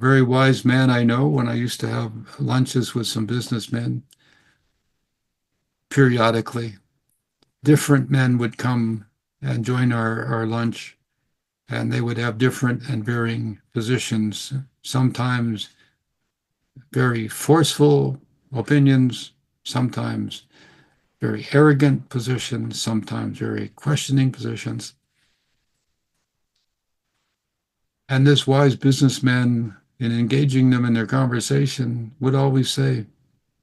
Very wise man I know when I used to have lunches with some businessmen periodically. Different men would come and join our lunch, and they would have different and varying positions, sometimes very forceful opinions, sometimes very arrogant positions, sometimes very questioning positions. And this wise businessman, in engaging them in their conversation, would always say,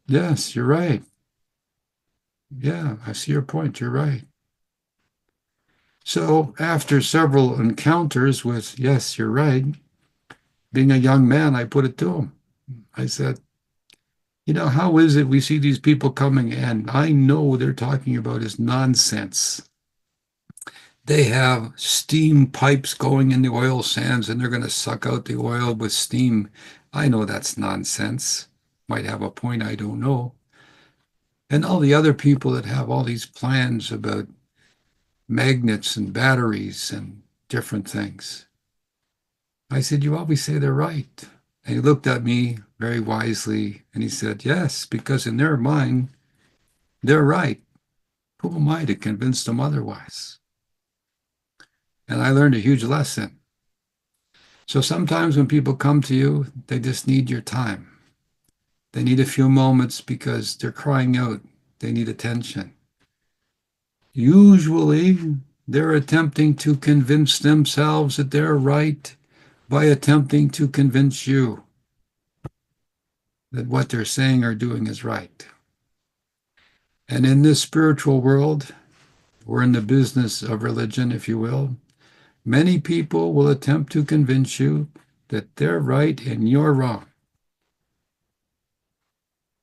yes, you're right. Yeah, I see your point. You're right. So after several encounters with, yes, you're right, being a young man, I put it to him. I said, how is it we see these people coming and I know they're talking about is nonsense. They have steam pipes going in the oil sands and they're going to suck out the oil with steam. I know that's nonsense. Might have a point, I don't know. And all the other people that have all these plans about magnets and batteries and different things. I said, you always say they're right. And he looked at me very wisely and he said, yes, because in their mind, they're right. Who am I to convince them otherwise? And I learned a huge lesson. So sometimes when people come to you, they just need your time. They need a few moments because they're crying out. They need attention. Usually, they're attempting to convince themselves that they're right by attempting to convince you that what they're saying or doing is right. And in this spiritual world, or in the business of religion, if you will, many people will attempt to convince you that they're right and you're wrong.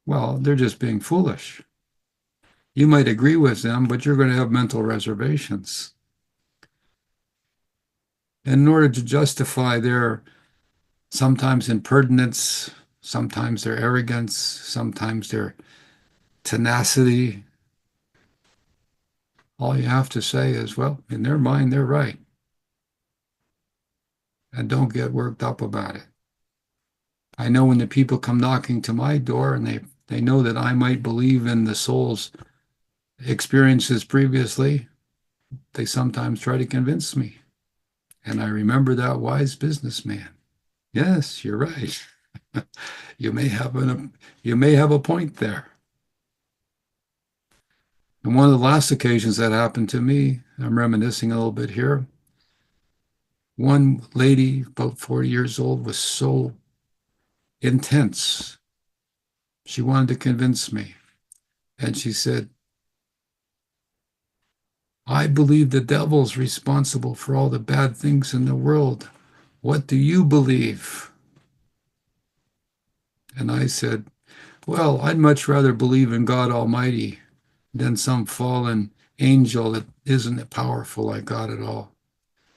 Well, they're just being foolish. You might agree with them, but you're going to have mental reservations. And in order to justify their sometimes impertinence, sometimes their arrogance, sometimes their tenacity, all you have to say is, well, in their mind, they're right. And don't get worked up about it. I know when the people come knocking to my door and they know that I might believe in the soul's experiences previously, they sometimes try to convince me. And I remember that wise businessman. Yes, you're right. You may have a point there. And one of the last occasions that happened to me, I'm reminiscing a little bit here. One lady, about 40 years old, was so intense. She wanted to convince me. And she said, I believe the devil's responsible for all the bad things in the world. What do you believe? And I said, well, I'd much rather believe in God Almighty than some fallen angel that isn't powerful like God at all.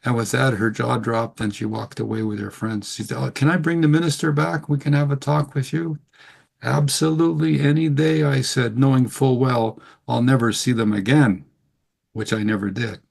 And with that, her jaw dropped and she walked away with her friends. She said, oh, can I bring the minister back? We can have a talk with you. Absolutely any day, I said, knowing full well I'll never see them again, which I never did.